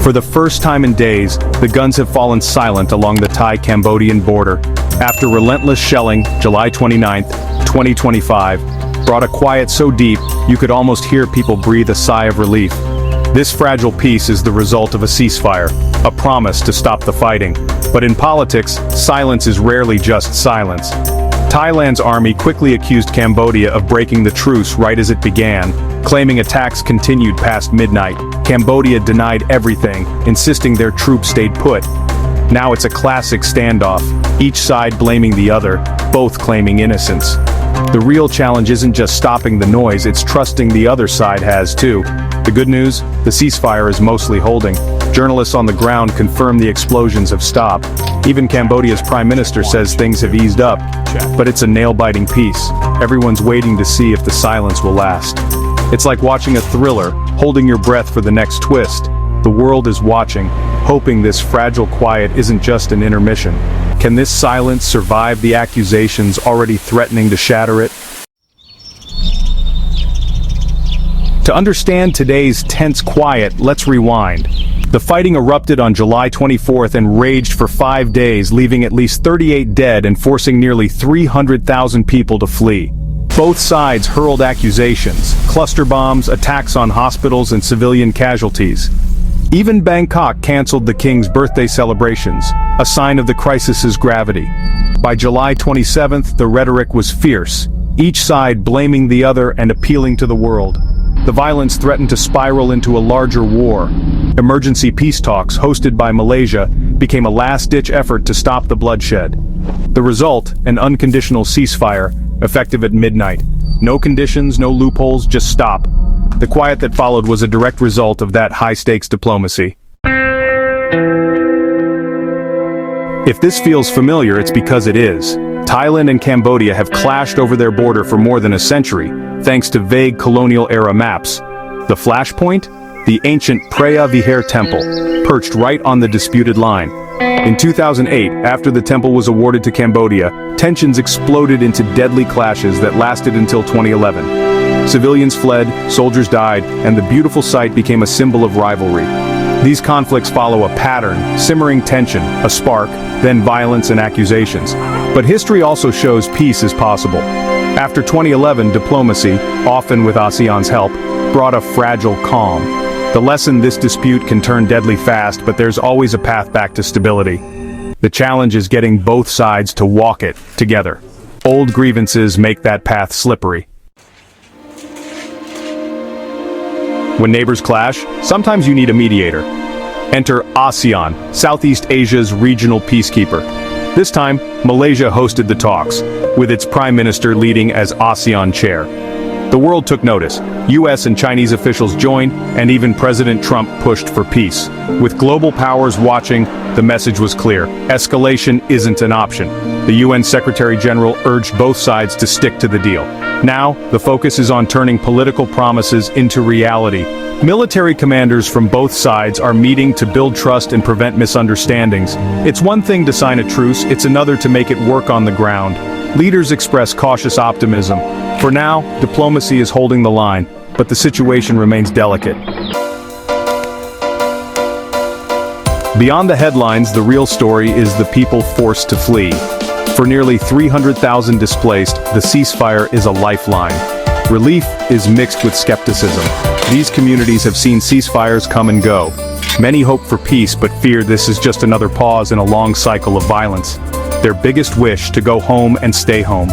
For the first time in days, the guns have fallen silent along the Thai-Cambodian border, after relentless shelling, July 29, 2025, brought a quiet so deep, you could almost hear people breathe a sigh of relief. This fragile peace is the result of a ceasefire, a promise to stop the fighting. But in politics, silence is rarely just silence. Thailand's army quickly accused Cambodia of breaking the truce right as it began, claiming attacks continued past midnight. Cambodia denied everything, insisting their troops stayed put. Now it's a classic standoff, each side blaming the other, both claiming innocence. The real challenge isn't just stopping the noise, it's trusting the other side has too. The good news? The ceasefire is mostly holding. Journalists on the ground confirm the explosions have stopped. Even Cambodia's prime minister says things have eased up. But it's a nail-biting peace. Everyone's waiting to see if the silence will last. It's like watching a thriller, holding your breath for the next twist. The world is watching, hoping this fragile quiet isn't just an intermission. Can this silence survive the accusations already threatening to shatter it? To understand today's tense quiet, let's rewind. The fighting erupted on July 24th and raged for 5 days, leaving at least 38 dead and forcing nearly 300,000 people to flee. Both sides hurled accusations, cluster bombs, attacks on hospitals and civilian casualties. Even Bangkok canceled the king's birthday celebrations, a sign of the crisis's gravity. By July 27th, the rhetoric was fierce, each side blaming the other and appealing to the world. The violence threatened to spiral into a larger war. Emergency peace talks, hosted by Malaysia, became a last-ditch effort to stop the bloodshed. The result, an unconditional ceasefire, effective at midnight. No conditions, no loopholes, just stop. The quiet that followed was a direct result of that high-stakes diplomacy. If this feels familiar, it's because it is. Thailand and Cambodia have clashed over their border for more than a century, thanks to vague colonial-era maps. The flashpoint? The ancient Preah Vihear temple, perched right on the disputed line. In 2008, after the temple was awarded to Cambodia, tensions exploded into deadly clashes that lasted until 2011. Civilians fled, soldiers died, and the beautiful site became a symbol of rivalry. These conflicts follow a pattern, simmering tension, a spark, then violence and accusations. But history also shows peace is possible. After 2011, diplomacy, often with ASEAN's help, brought a fragile calm. The lesson: this dispute can turn deadly fast, but there's always a path back to stability. The challenge is getting both sides to walk it together. Old grievances make that path slippery. When neighbors clash, sometimes you need a mediator. Enter ASEAN, Southeast Asia's regional peacekeeper. This time, Malaysia hosted the talks, with its prime minister leading as ASEAN chair. The world took notice. US and Chinese officials joined, and even President Trump pushed for peace. With global powers watching, the message was clear: escalation isn't an option. The UN Secretary General urged both sides to stick to the deal. Now, the focus is on turning political promises into reality. Military commanders from both sides are meeting to build trust and prevent misunderstandings. It's one thing to sign a truce, it's another to make it work on the ground. Leaders express cautious optimism. For now, diplomacy is holding the line, but the situation remains delicate. Beyond the headlines, the real story is the people forced to flee. For nearly 300,000 displaced, the ceasefire is a lifeline. Relief is mixed with skepticism. These communities have seen ceasefires come and go. Many hope for peace but fear this is just another pause in a long cycle of violence. Their biggest wish: to go home and stay home.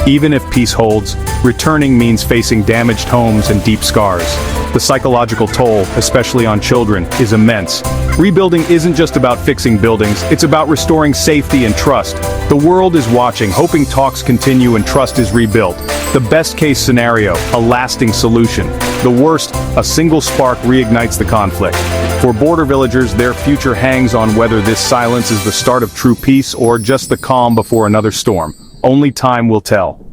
Even if peace holds, returning means facing damaged homes and deep scars. The psychological toll, especially on children, is immense. Rebuilding isn't just about fixing buildings, it's about restoring safety and trust. The world is watching, hoping talks continue and trust is rebuilt. The best-case scenario, a lasting solution. The worst, a single spark reignites the conflict. For border villagers, their future hangs on whether this silence is the start of true peace or just the calm before another storm. Only time will tell.